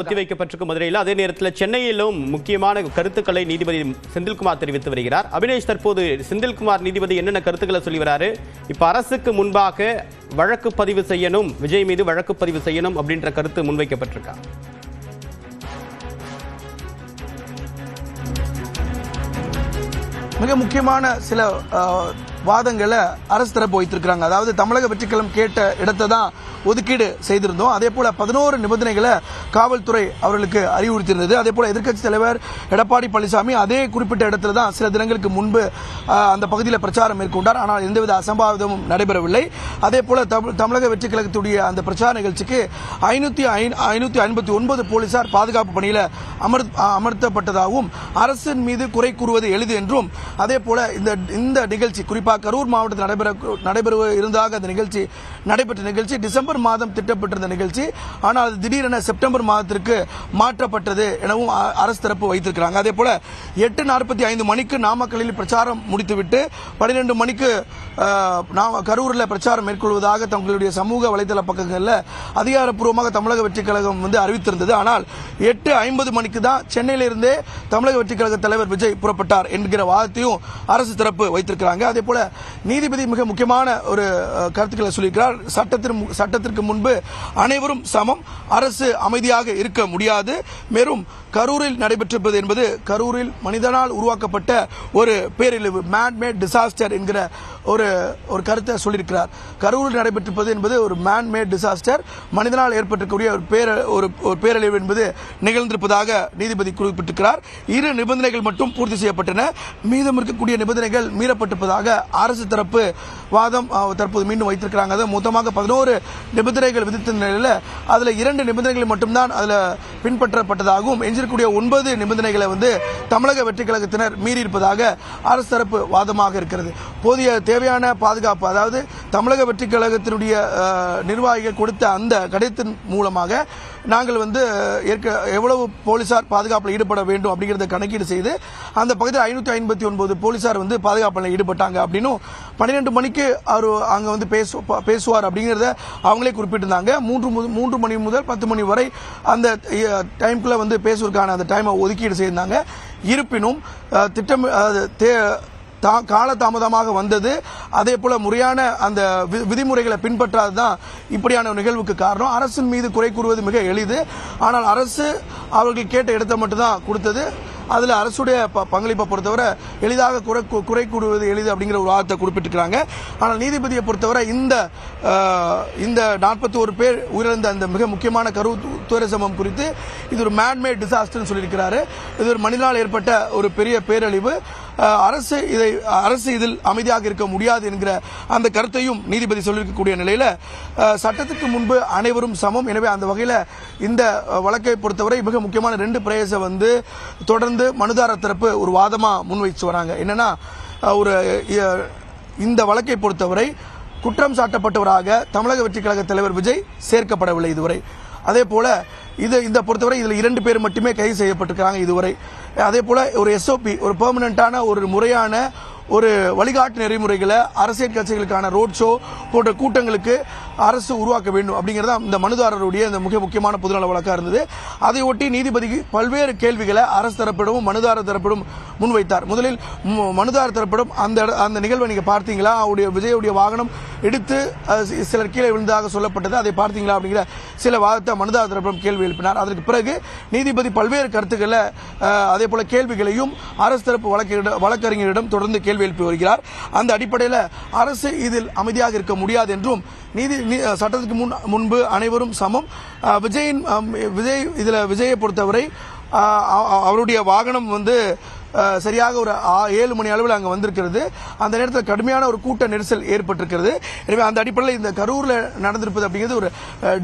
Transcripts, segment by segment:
ஒத்திவைக்கப்பட்டிருக்கும் மதுரையில். அதே நேரத்தில் சென்னையிலும் முக்கியமான கருத்துக்களை நீதிபதி செந்தில்குமார் தெரிவித்து வருகிறார். அபினேஷ், தற்போது செந்தில்குமார் நீதிபதி என்னென்ன கருத்துக்களை சொல்லி வராரு? இப்ப அரசுக்கு முன்பாக வழக்கு பதிவு செய்யணும், விஜய் மீது வழக்கு பதிவு செய்யணும் அப்படின்ற கருத்து முன்வைக்கப்பட்டிருக்கா? மிக முக்கியமான சில வாதங்களை அரசு தரப்பு வைத்திருக்கிறாங்க. அதாவது தமிழக வெற்றிக்கழகம் கேட்ட இடத்தை தான் ஒதுக்கீடு செய்திருந்தோம். அதே போல 11 நிபந்தனைகளை காவல்துறை அவர்களுக்கு அறிவுறுத்தியிருந்தது. அதே போல எதிர்க்கட்சி தலைவர் எடப்பாடி பழனிசாமி அதே குறிப்பிட்ட இடத்துல தான் சில தினங்களுக்கு முன்பு அந்த பகுதியில் பிரச்சாரம் மேற்கொண்டார். ஆனால் எந்தவித அசம்பாவிதமும் நடைபெறவில்லை. அதே போல தமிழக வெற்றிக்கழகத்துடைய அந்த பிரச்சார நிகழ்ச்சிக்கு 559 போலீசார் பாதுகாப்பு பணியில் அமர்த்தப்பட்டதாகவும் அரசின் மீது குறை கூறுவது எளிது என்றும், அதே போல இந்த நிகழ்ச்சி குறிப்பாக கரூர் மாவட்டத்தில் நடைபெற இருந்தாக அந்த நிகழ்ச்சி நடைபெற்ற நிகழ்ச்சி டிசம்பர் மாதம் திட்டப்பட்டிருந்த நிகழ்ச்சி, ஆனால் அது திடீரென செப்டம்பர் மாதத்திற்கு மாற்றப்பட்டது எனவும் அரசு தரப்பு வைத்திருக்கிறாங்க. அதே போல 8:45 மணிக்கு நாமக்கல்லில் பிரச்சாரம் முடித்துவிட்டு 12 மணிக்கு கரூரில் பிரச்சாரம் மேற்கொள்வதாக தங்களுடைய சமூக வலைதள பக்கங்களில் அதிகாரப்பூர்வமாக தமிழக வெற்றிக் கழகம் அறிவித்திருந்தது. ஆனால் 8:50 மணிக்கு தான் சென்னையிலிருந்தே தமிழக வெற்றிக் கழக தலைவர் விஜய் புறப்பட்டார் என்கிற வாதத்தையும் அரசு தரப்பு வைத்திருக்கிறாங்க. அதே போல நீதிபதி மிக முக்கியமான ஒரு கருத்துக்களை சொல்லியிருக்கிறார். சட்டத்திற்கு முன்பு அனைவரும் சமம், அரசு அமைதியாக இருக்க முடியாது. மேலும் கரூரில் நடைபெற்றிருப்பது என்பது கரூரில் மனிதனால் உருவாக்கப்பட்ட ஒரு பேரழிவு, மேட் டிசாஸ்டர் என்கிற ஒரு கருத்தை சொல்லியிருக்கிறார். கரூரில் நடைபெற்றிருப்பது என்பது ஒரு மேட் டிசாஸ்டர், மனிதனால் ஏற்பட்டிருக்கக்கூடிய ஒரு பேரழிவு என்பது நிகழ்ந்திருப்பதாக நீதிபதி குறிப்பிட்டிருக்கிறார். 2 நிபந்தனைகள் மட்டும் பூர்த்தி செய்யப்பட்டன, மீதம் இருக்கக்கூடிய நிபந்தனைகள் மீறப்பட்டிருப்பதாக அரசு தரப்பு வாதம் தற்போது மீண்டும் வைத்திருக்கிறாங்க. அது மொத்தமாக 11 நிபந்தனைகள் விதித்த நிலையில் அதில் 2 நிபந்தனைகள் மட்டும்தான் அதில் பின்பற்றப்பட்டதாகவும் எஞ்சிருக்கூடிய 9 நிபந்தனைகளை தமிழக வெற்றிக் கழகத்தினர் மீறி இருப்பதாக அரசு தரப்பு வாதமாக இருக்கிறது. போதிய தேவையான பாதுகாப்பு, அதாவது தமிழக வெற்றிக் கழகத்தினுடைய நிர்வாகிகள் கொடுத்த அந்த கடிதத்தின் மூலமாக நாங்கள் எவ்வளவு போலீசார் பாதுகாப்பில் ஈடுபட வேண்டும் அப்படிங்கிறத கணக்கீடு செய்து அந்த பகுதியில் 559 போலீசார் பாதுகாப்பில் ஈடுபட்டாங்க அப்படின்னு 12 மணிக்கு அவர் அங்கே பேசுவார் அப்படிங்கிறத அவங்களே குறிப்பிட்டிருந்தாங்க. 3 மணி முதல் 10 மணி வரை அந்த டைம்குள்ள பேசுவதற்கான அந்த டைமை ஒதுக்கீடு செய்திருந்தாங்க. இருப்பினும் திட்டம் காலதாமதமாக வந்தது. அதே போல முறையான அந்த விதிமுறைகளை பின்பற்றாததான் இப்படியான நிகழ்வுக்கு காரணம். அரசின் மீது குறை கூறுவது மிக எளிது, ஆனால் அரசு அவர்கள் கேட்ட இடத்தை மட்டும்தான் கொடுத்தது. அதில் அரசுடைய பங்களிப்பை பொறுத்தவரை எளிதாக குறை கூறுவது எளிது அப்படிங்கிற ஒரு வார்த்தை குறிப்பிட்டிருக்கிறாங்க. ஆனால் நீதிபதியை பொறுத்தவரை இந்த 41 பேர் உயிரிழந்த அந்த மிக முக்கியமான கரூர் துயர சம்பவம் குறித்து இது ஒரு மேட் டிசாஸ்டர் சொல்லியிருக்கிறாரு. இது ஒரு மனிதனால் ஏற்பட்ட ஒரு பெரிய பேரழிவு. அரசு இதில் அமைதியாக இருக்க முடியாது என்கிற அந்த கருத்தையும் நீதிபதி சொல்லியிருக்கக்கூடிய நிலையில் சட்டத்துக்கு முன்பு அனைவரும் சமம். எனவே அந்த வகையில் இந்த வழக்கை பொறுத்தவரை மிக முக்கியமான 2 பிரேச தொடர்ந்து மனுதாரர் தரப்பு ஒரு வாதமா முன்வைச்சு வராங்க. என்னன்னா, இந்த வழக்கை பொறுத்தவரை குற்றம் சாட்டப்பட்டவராக தமிழக வெற்றிக் கழக தலைவர் விஜய் சேர்க்கப்படவில்லை இதுவரை. அதே போல இந்த பொறுத்தவரை இதில் 2 பேர் மட்டுமே கைது செய்யப்பட்டிருக்கிறாங்க இதுவரை. அதே போல ஒரு SOP, ஒரு பெர்மனண்டான ஒரு முறையான ஒரு வழிகாட்டு நெறிமுறைகளை அரசியல் கட்சிகளுக்கான ரோட் ஷோ போன்ற கூட்டங்களுக்கு அரசு உருவாக்க வேண்டும் அப்படிங்கிறதா இந்த மனுதாரருடைய இந்த மிக முக்கியமான பொதுநல வழக்காக இருந்தது. அதை ஒட்டி நீதிபதிக்கு பல்வேறு கேள்விகளை அரசு தரப்பிடமும் மனுதாரர் தரப்பிடம் முன்வைத்தார். முதலில் மனுதாரர் தரப்பிடம் அந்த நிகழ்வை நீங்க பார்த்தீங்களா, விஜயுடைய வாகனம் இடித்து சிலர் கீழே விழுந்ததாக சொல்லப்பட்டது, அதை பார்த்தீங்களா அப்படிங்கிற சில வாதத்தை மனுதாரர் தரப்பிடம் கேள்வி எழுப்பினார். அதற்கு பிறகு நீதிபதி பல்வேறு கருத்துக்களை அதே போல கேள்விகளையும் அரசு தரப்பு வழக்கறிஞரிடம் தொடர்ந்து கேள்வி எழுப்பி வருகிறார். அந்த அடிப்படையில் அரசு இதில் அமைதியாக இருக்க முடியாது என்றும், சட்டத்துக்கு முன்பு அனைவரும் சமம், விஜயை பொறுத்தவரை அவருடைய வாகனம் சரியாக ஒரு 7 மணி அளவில் அங்கே வந்திருக்கிறது. அந்த நேரத்தில் கடுமையான ஒரு கூட்ட நெரிசல் ஏற்பட்டிருக்கிறது. எனவே அந்த அடிப்படையில் இந்த கரூரில் நடந்திருப்பது அப்படிங்கிறது ஒரு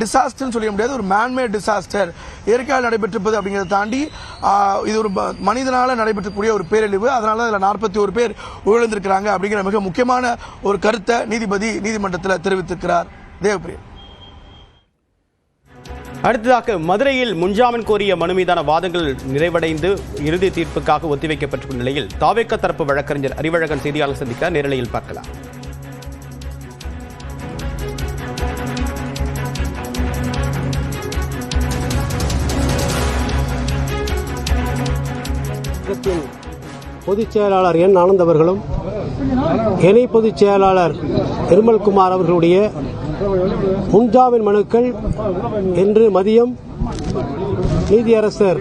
டிசாஸ்டர்னு சொல்ல முடியாது, ஒரு மேன்மேட் டிசாஸ்டர், இயற்கையால் நடைபெற்றிருப்பது அப்படிங்கிறத தாண்டி இது ஒரு மனிதனால் நடைபெற்றக்கூடிய ஒரு பேரழிவு. அதனால அதில் 41 பேர் உயிரிழந்திருக்கிறாங்க அப்படிங்கிற மிக முக்கியமான ஒரு கருத்தை நீதிமன்றத்தில் தெரிவித்திருக்கிறார். தேவப்பிரியன். அடுத்ததாக மதுரையில் முன்ஜாமீன் கோரிய மனு மீதான வாதங்கள் நிறைவடைந்து இறுதி தீர்ப்புக்காக ஒத்திவைக்கப்பட்டிருக்கும் நிலையில் தாவேக தரப்பு வழக்கறிஞர் அறிவழகன் செய்தியாளர் சந்திக்க நேரலையில் பார்க்கலாம். கழகத்தின் பொதுச் செயலாளர் என் ஆனந்த் அவர்களும் இணை பொதுச் செயலாளர் நிர்மல்குமார் அவர்களுடைய முன்ஜாமீன் மனுக்கள் இன்று மதியம் நீதியரசர்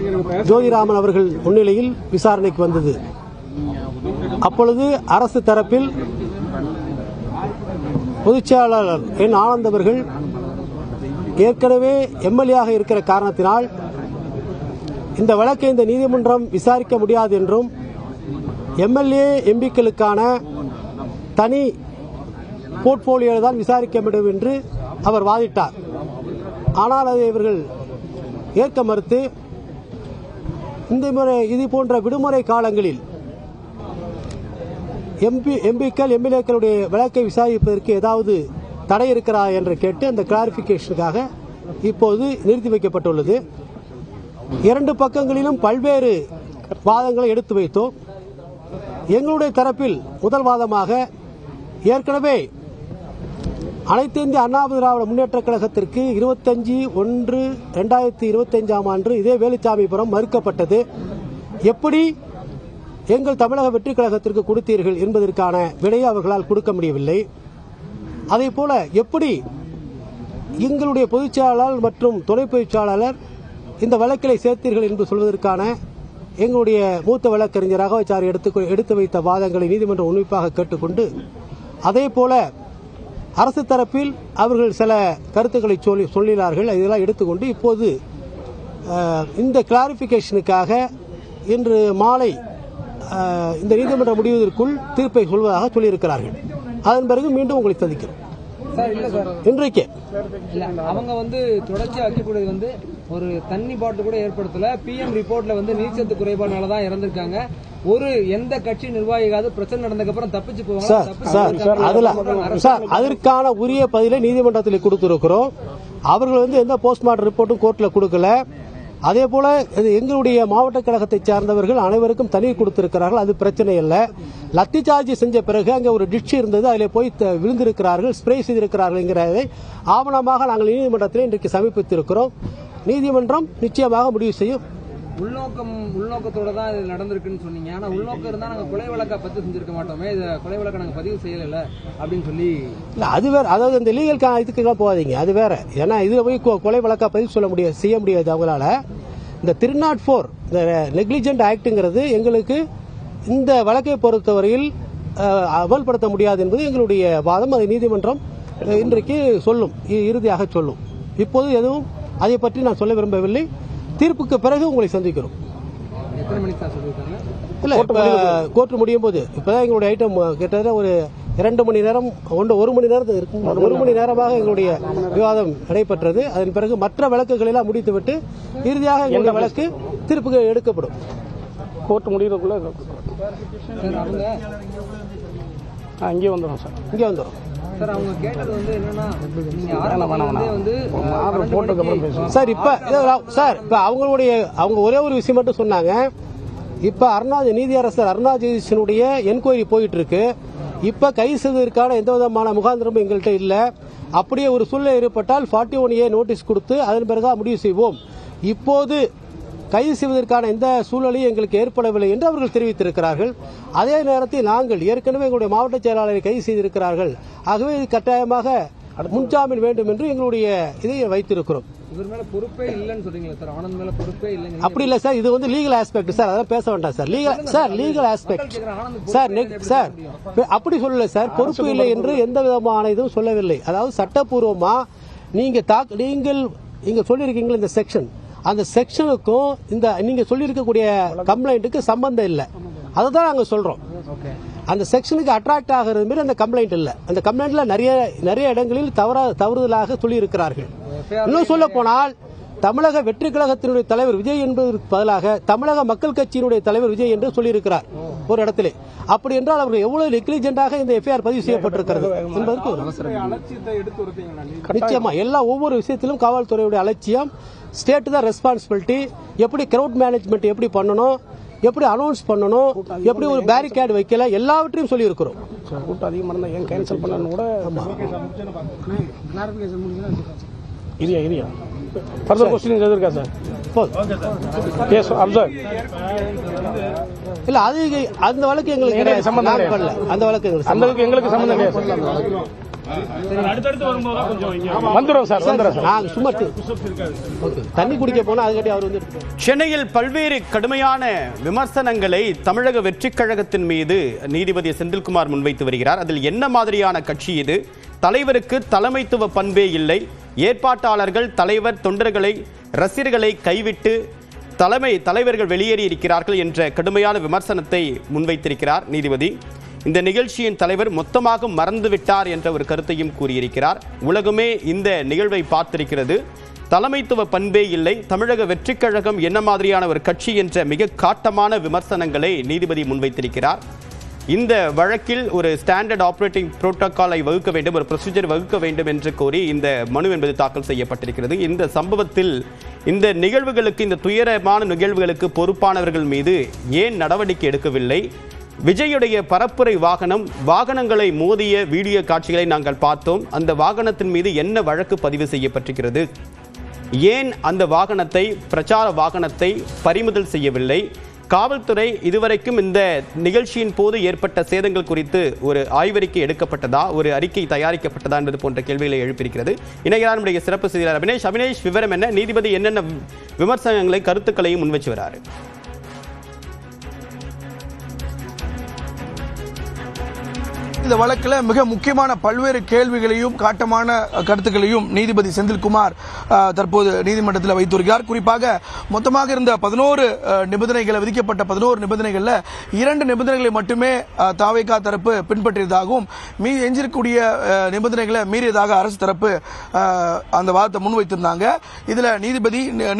ஜோதிராமன் அவர்கள் முன்னிலையில் விசாரணைக்கு வந்தது. அப்பொழுது அரசு தரப்பில் பொதுச் செயலாளர் என் ஆனந்த் அவர்கள் ஏற்கனவே எம்எல்ஏ இருக்கிற காரணத்தினால் இந்த வழக்கை இந்த நீதிமன்றம் விசாரிக்க முடியாது என்றும் எம்எல்ஏ எம்பிக்களுக்கான தனி போர்ட்போலியோ தான் விசாரிக்க வேண்டும் என்று அவர் வாதிட்டார். ஆனால் அதை இவர்கள் ஏற்க மறுத்து இந்த முறை இது போன்ற விடுமுறை காலங்களில் எம்பிக்கள் எம்எல்ஏக்களுடைய வழக்கை விசாரிப்பதற்கு ஏதாவது தடை இருக்கிறா என்று கேட்டு அந்த கிளாரிபிகேஷனுக்காக இப்போது நிறுத்தி வைக்கப்பட்டுள்ளது. இரண்டு பக்கங்களிலும் பல்வேறு வாதங்களை எடுத்து வைத்தோம். எங்களுடைய தரப்பில் முதல் வாதமாக ஏற்கனவே அனைத்து இந்திய அண்ணா திராவிட முன்னேற்ற கழகத்திற்கு 25/1/2025 இதே வேலுச்சாமிபுரம் மறுக்கப்பட்டது. எப்படி எங்கள் தமிழக வெற்றி கழகத்திற்கு கொடுத்தீர்கள் என்பதற்கான விடையை அவர்களால் கொடுக்க முடியவில்லை. அதேபோல எப்படி எங்களுடைய பொதுச் செயலாளர் மற்றும் துணை பொதுச் செயலாளர் இந்த வழக்கிலை சேர்த்தீர்கள் என்று சொல்வதற்கான எங்களுடைய மூத்த வழக்கறிஞர் ராகவாச்சாரி எடுத்து வைத்த வாதங்களை நீதிமன்றம் உன்னிப்பாக கேட்டுக்கொண்டு அதேபோல அரசு தரப்பில் அவர்கள் சில கருத்துக்களை சொல்லினார்கள். இதெல்லாம் எடுத்துக்கொண்டு இப்போது இந்த கிளாரிபிகேஷனுக்காக இன்று மாலை இந்த நீதிமன்ற முடிவதற்குள் தீர்ப்பை சொல்வதாக சொல்லியிருக்கிறார்கள். அதன் பிறகு மீண்டும் உங்களை சந்திக்கிறோம். இன்றைக்கு அவங்க தொடர்ச்சி வைக்கக்கூடியது ஒரு தண்ணி பாட்டில் கூட ஏற்படுத்தல. பிஎம் ரிப்போர்ட்ல நீர்ச்சத்து குறைபாடுனால தான் இறந்திருக்காங்க. ஒரு எந்த கட்சி நிர்வாகிகாவது பிரச்சனை நடந்ததுக்கு அப்புறம் தப்பிச்சு போவாங்க. அதற்கான உரிய பதிலை நீதிமன்றத்தில் கொடுத்திருக்கிறோம். அவர்கள் எந்த போஸ்ட்மார்ட்டம் ரிப்போர்ட்டும் கோர்ட்ல கொடுக்கல. அதே போல எங்களுடைய மாவட்ட கழகத்தை சார்ந்தவர்கள் அனைவருக்கும் தண்ணீர் கொடுத்திருக்கிறார்கள். அது பிரச்சனை இல்லை. லத்தி சார்ஜ் செஞ்ச பிறகு அங்கே ஒரு டிஷ் இருந்தது, அதில் போய் விழுந்திருக்கிறார்கள், ஸ்ப்ரே செய்திருக்கிறார்கள் என்கிறதை ஆவணமாக நாங்கள் நீதிமன்றத்தில் இன்றைக்கு சமர்ப்பித்திருக்கிறோம். நீதிமன்றம் நிச்சயமாக முடிவு செய்யும். உள்நோக்கத்தோட தான் இது நடந்திருக்குன்னு சொன்னீங்க. ஆனா உள்நோக்கம் இருந்தா நாங்க கொலை வழக்கை பத்தி செஞ்சிருக்க மாட்டோமே, இதை கொலை வழக்கை நாங்க பதிவு செய்யல அப்படின்னு சொல்லி. இல்ல அது வேற. அதாவது இந்த லீகல் இதுக்கெல்லாம் போகாதீங்க, அது வேற. ஏன்னா இதுல போய் கொலை வழக்கா பதிவு செய்ய முடியாது அவங்களால. இந்த 304 இந்த நெக்லிஜென்ட் ஆக்ட்ங்கிறது எங்களுக்கு இந்த வழக்கை பொறுத்தவரையில் அமல்படுத்த முடியாது என்பது எங்களுடைய வாதம். அதை நீதிமன்றம் இன்றைக்கு சொல்லும், இறுதியாக சொல்லும். இப்போது எதுவும் அதை பற்றி நான் சொல்ல விரும்பவில்லை. தீர்ப்புக்கு பிறகு உங்களை சந்திக்கிறோம். இல்ல கோர்ட் முடியும் போது இப்பதான் எங்களுடைய ஐட்டம் கிட்டத்தட்ட ஒரு 2 மணி நேரம் 1 மணி நேரம் இருக்கு. 1 மணி நேரமாக எங்களுடைய விவாதம் நடைபெற்றது. அதன் பிறகு மற்ற வழக்குகளை எல்லாம் முடித்துவிட்டு இறுதியாக எங்களுடைய வழக்கு தீர்ப்புக்கு எடுக்கப்படும். கோர்ட் முடிகிறதுக்குள்ள இங்கே வந்துடும் சார். இங்கே வந்துடும் சார். அவங்க கேட்டது என்னன்னா சார் இப்ப அவங்க ஒரே ஒரு விஷயம் மட்டும் சொன்னாங்க. இப்ப நீதியரசர் அருணா ஜெகதீஷனுடைய என்கொயரி போயிட்டு இருக்கு. இப்ப கைது செய்வதற்கான எந்த விதமான முகாந்திரமும் எங்கள்கிட்ட இல்ல. அப்படியே ஒரு சூழ்நிலை ஏற்பட்டால் 41A நோட்டீஸ் கொடுத்து அதன் பிறகு முடிவு செய்வோம். இப்போது கைது செய்வதற்கான எந்த சூழ்நிலையும் எங்களுக்கு ஏற்படவில்லை என்று அவர்கள் தெரிவித்திருக்கிறார்கள். அதே நேரத்தில் நாங்கள் ஏற்கனவே எங்களுடைய மாவட்ட செயலாளரை கைது செய்திருக்கிறார்கள். ஆகவே இது கட்டாயமாக முன்ஜாமீன் வேண்டும் என்று எங்களுடைய இதை வைத்திருக்கிறோம். இவர் மேல பொறுப்பே இல்லைன்னு சொல்றீங்களா சார்? ஆனந்த் மேல பொறுப்பே இல்லைங்க. அப்படி இல்ல சார், இது லீகல் ஆஸ்பெக்ட் சார். அதான் பேச வேண்டாம் சார். லீகல் ஆஸ்பெக்ட் சார் அப்படி சொல்லல சார். பொறுப்பு இல்லை என்று எந்த விதமான இதுவும் சொல்லவில்லை. அதாவது சட்டப்பூர்வமா நீங்க சொல்லியிருக்கீங்களா இந்த செக்ஷன், அந்த செக்ஷனுக்கும் இந்த நீங்க சொல்லியிருக்கக்கூடிய கம்ப்ளைண்ட்டுக்கு சம்பந்தம் இல்லை. அதுதான் நாங்க சொல்றோம். அந்த செக்ஷனுக்கு அட்ராக்ட் ஆகிறது மாதிரி அந்த கம்ப்ளைண்ட் இல்ல. அந்த கம்ப்ளைண்ட்ல நிறைய இடங்களில் தவறுதலாக சொல்லி இருக்கிறார்கள். இன்னும் சொல்ல போனால் தமிழக வெற்றி கழகத்தினுடைய தலைவர் விஜய் என்பதற்கு பதிலாக தமிழக மக்கள் கட்சியினுடைய தலைவர் விஜய் என்று சொல்லியிருக்கிறார் ஒரு இடத்திலே. அப்படி என்றால் அவர்கள் எவ்வளவு நெக்லிஜென்டாக இந்த எஃப்ஐஆர் பதிவு செய்யப்பட்டிருக்கிறது என்பதற்கு நிச்சயமா ஒவ்வொரு விஷயத்திலும் காவல்துறையுடைய அலட்சியம். ஸ்டேட் தான் ரெஸ்பான்சிபிலிட்டி. எப்படி கிரவுட் மேனேஜ்மெண்ட் எப்படி பண்ணணும், எப்படி அனௌன்ஸ் பண்ணணும், எப்படி ஒரு பேரிகேட் வைக்கல, எல்லாவற்றையும் சொல்லி இருக்கிறோம். கூட்டம் அதிகமாக இருந்தால் ஏன் கேன்சல் பண்ணணும் கூட இரியா ஃபர்தர் கொஸ்டின் எதிர்க்கா சார்? எஸ் அப்சர்வ் இல்ல அது அந்த வழக்கு எங்களுக்கு கிடையாது. சம்பந்தம் நாங்க பண்ணல. அந்த வழக்கு எங்களுக்கு அந்த அளவுக்கு எங்களுக்கு சம்மந்தம் கிடையாது. வந்துடும் சார், வந்துடும் சார். நாங்க சும்மா தண்ணி குடிக்க போனா அதுக்காட்டி அவர் வந்து எடுத்துப்பாரு. சென்னையில் பல்வேறு கடுமையான விமர்சனங்களை தமிழக வெற்றிக் கழகத்தின் மீது நீதிபதி செந்தில்குமார் முன்வைத்து வருகிறார். அதில் என்ன மாதிரியான கட்சி இது? தலைவருக்கு தலைமைத்துவ பண்பே இல்லை, ஏற்பாட்டாளர்கள் தலைவர் தொண்டர்களை ரசிகர்களை கைவிட்டு தலைவர்கள் வெளியேறி இருக்கிறார்கள் என்ற கடுமையான விமர்சனத்தை முன்வைத்திருக்கிறார் நீதிபதி. இந்த நிகழ்ச்சியின் தலைவர் மொத்தமாக மறந்துவிட்டார் என்ற ஒரு கருத்தையும் கூறியிருக்கிறார். உலகமே இந்த நிகழ்வை பார்த்திருக்கிறது. தலைமைத்துவ பண்பே இல்லை, தமிழக வெற்றிக் கழகம் என்ன மாதிரியான ஒரு கட்சி என்ற மிக காட்டமான விமர்சனங்களை நீதிபதி முன்வைத்திருக்கிறார். இந்த வழக்கில் ஒரு ஸ்டாண்டர்ட் ஆபரேட்டிங் புரோட்டோகாலை வகுக்க வேண்டும், ஒரு ப்ரொசீஜர் வகுக்க வேண்டும் என்று கோரி இந்த மனு என்பது தாக்கல் செய்யப்பட்டிருக்கிறது. இந்த சம்பவத்தில் இந்த நிகழ்வுகளுக்கு, இந்த துயரமான நிகழ்வுகளுக்கு பொறுப்பானவர்கள் மீது ஏன் நடவடிக்கை எடுக்கவில்லை? விஜயுடைய பரப்புரை வாகனங்களை மோதிய வீடியோ காட்சிகளை நாங்கள் பார்த்தோம். அந்த வாகனத்தின் மீது என்ன வழக்கு பதிவு செய்யப்பட்டிருக்கிறது? ஏன் அந்த வாகனத்தை, பிரச்சார வாகனத்தை பறிமுதல் செய்யவில்லை? காவல்துறை இதுவரைக்கும் இந்த நிகழ்ச்சியின் போது ஏற்பட்ட சேதங்கள் குறித்து ஒரு ஆய்வறிக்கை எடுக்கப்பட்டதா, ஒரு அறிக்கை தயாரிக்கப்பட்டதா என்பது போன்ற கேள்விகளை எழுப்பியிருக்கிறது. இணைகிறார் நம்முடைய சிறப்பு செய்தியாளர் அபினேஷ், விவரம் என்ன? நீதிபதி என்னென்ன விமர்சனங்களை, கருத்துக்களையும் முன்வச்சு வராரு? இந்த வழக்கில் மிக முக்கியமான பல்வேறு கேள்விகளையும் காட்டமான கருத்துக்களையும் நீதிபதி செந்தில்குமார் தற்போது நீதிமன்றத்தில் வைத்திருக்கிறார். குறிப்பாக மொத்தமாக இருந்த 11 நிபந்தனைகளை, விதிக்கப்பட்ட 11 நிபந்தனைகளில் 2 நிபந்தனைகளை மட்டுமே தாவேகா தரப்பு பின்பற்றியதாகவும் எஞ்சிருக்கக்கூடிய நிபந்தனைகளை மீறியதாக அரசு தரப்பு அந்த வாதத்தை முன்வைத்திருந்தாங்க. இதில்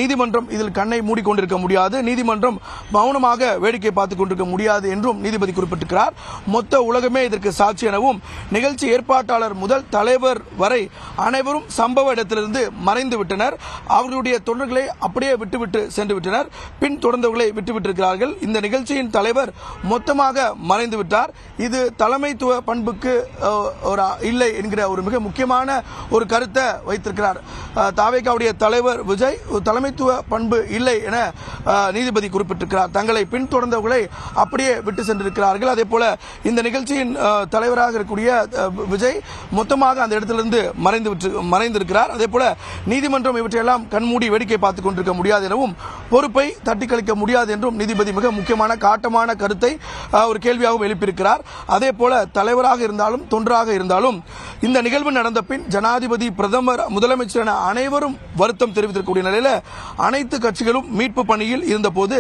நீதிமன்றம் இதில் கண்ணை மூடிக்கொண்டிருக்க முடியாது, நீதிமன்றம் மௌனமாக வேடிக்கை பார்த்துக் கொண்டிருக்க முடியாது என்றும் நீதிபதி குறிப்பிட்டிருக்கிறார். மொத்த உலகமே இதற்கு சாட்சி எனவும், நிகழ்ச்சி ஏற்பாட்டாளர் முதல் தலைவர் வரை அனைவரும் சம்பவ இடத்திலிருந்து மறைந்து விட்டனர். அவர்களுடைய தொண்டர்களை அப்படியே விட்டுவிட்டு சென்று விட்டனர். பின் தொடர்ந்தவர்களை விட்டுவிட்டிருக்கிறார்கள். இந்த நிகழ்ச்சியின் தலைவர் மொத்தமாக மறைந்து விட்டார். இது தலைமைத்துவ பண்புக்கு இல்லை என்கிற ஒரு மிக முக்கியமான ஒரு கருத்தை வைத்திருக்கிறார். தாவேகாவுடைய தலைவர் விஜய் தலைமைத்துவ பண்பு இல்லை என நீதிபதி குறிப்பிட்டிருக்கிறார். தங்களை பின்தொடர்ந்தவர்களை அப்படியே விட்டு சென்றிருக்கிறார்கள். அதே போல இந்த நிகழ்ச்சியின் தலைவராக இருக்கக்கூடிய விஜய் மொத்தமாக அந்த இடத்திலிருந்து மறைந்திருக்கிறார். அதே போல நீதிமன்றம் இவற்றையெல்லாம் கண்மூடி வேடிக்கை பார்த்துக் கொண்டிருக்க முடியாது எனவும், பொறுப்பை தட்டி கழிக்க முடியாது என்றும் நீதிபதி மிக முக்கியமான காட்டமான கருத்தை ஒரு கேள்வியாகவும் எழுப்பியிருக்கிறார். அதே போல தலைவராக இருந்தாலும் தொண்டராக இருந்தாலும் இந்த நிகழ்வு நடந்த பின் ஜனாதிபதி, பிரதமர், முதலமைச்சர் என அனைவரும் வருத்தம் தெரிவித்திருக்கக்கூடிய நிலையில் அனைத்து கட்சிகளும் மீட்பு பணியில் இருந்தபோது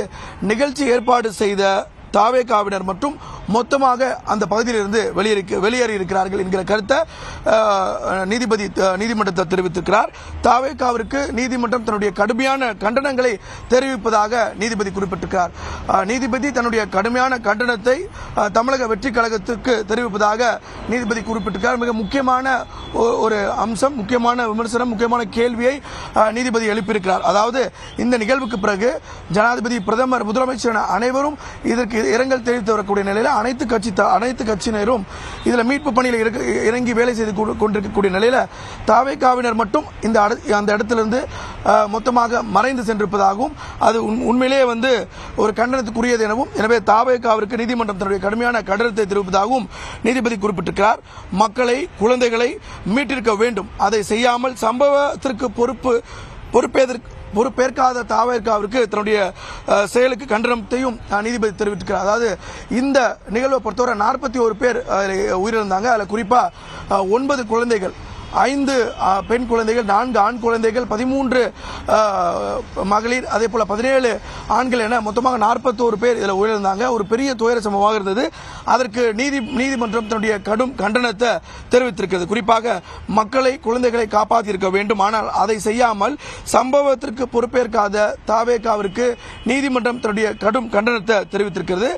நிகழ்ச்சி ஏற்பாடு செய்த தாவேகாவினர் மற்றும் மொத்தமாக அந்த பகுதியிலிருந்து வெளியேறி இருக்கிறார்கள் என்கிற கருத்தை நீதிமன்றத்தில் தெரிவித்திருக்கிறார். தாவேகாவிற்கு நீதிமன்றம் தன்னுடைய கடுமையான கண்டனங்களை தெரிவிப்பதாக நீதிபதி குறிப்பிட்டிருக்கிறார். நீதிபதி தன்னுடைய கடுமையான கண்டனத்தை தமிழக வெற்றிக் கழகத்துக்கு தெரிவிப்பதாக நீதிபதி குறிப்பிட்டிருக்கிறார். மிக முக்கியமான ஒரு அம்சம், முக்கியமான விமர்சனம், முக்கியமான கேள்வியை நீதிபதி எழுப்பியிருக்கிறார். அதாவது இந்த நிகழ்வுக்கு பிறகு ஜனாதிபதி, பிரதமர், முதலமைச்சர் அனைவரும் இதற்கு இரங்கல் தெரிவித்து வரக்கூடிய நிலையில் அனைத்து கட்சியினரும் இதில் மீட்பு பணியில் இறங்கி வேலை செய்து கொண்டிருக்கக்கூடிய நிலையில் தாவேகாவினர் மட்டும் அந்த இடத்திலிருந்து மொத்தமாக மறைந்து சென்றிருப்பதாகவும், அது உண்மையிலேயே ஒரு கண்டனத்துக்குரியது எனவும், எனவே தாவேகாவிற்கு நீதிமன்றம் தன்னுடைய கடுமையான கண்டனத்தை தெரிவிப்பதாகவும் நீதிபதி குறிப்பிட்டிருக்கிறார். மக்களை, குழந்தைகளை மீட்டிருக்க வேண்டும். அதை செய்யாமல் சம்பவத்திற்கு பொறுப்பேற்காத தாவேகாவிற்கு தன்னுடைய செயலுக்கு கண்டனத்தையும் நீதிபதி தெரிவித்திருக்கிறார். அதாவது இந்த நிகழ்வை பொறுத்தவரை 41 பேர் உயிரிழந்தாங்க. அதில் குறிப்பாக 9 குழந்தைகள், 5 பெண் குழந்தைகள், 4 ஆண் குழந்தைகள், 13 மகளிர், அதே போல 17 ஆண்கள் என மொத்தமாக 41 பேர் இதில் உயிரிழந்தாங்க. ஒரு பெரிய துயர சம்பவமாக இருந்தது. அதற்கு நீதிமன்றம் தன்னுடைய கடும் கண்டனத்தை தெரிவித்திருக்கிறது. குறிப்பாக மக்களை, குழந்தைகளை காப்பாற்றியிருக்க வேண்டும். ஆனால் அதை செய்யாமல் சம்பவத்திற்கு பொறுப்பேற்காத தாவேகாவிற்கு நீதிமன்றம் தன்னுடைய கடும் கண்டனத்தை தெரிவித்திருக்கிறது.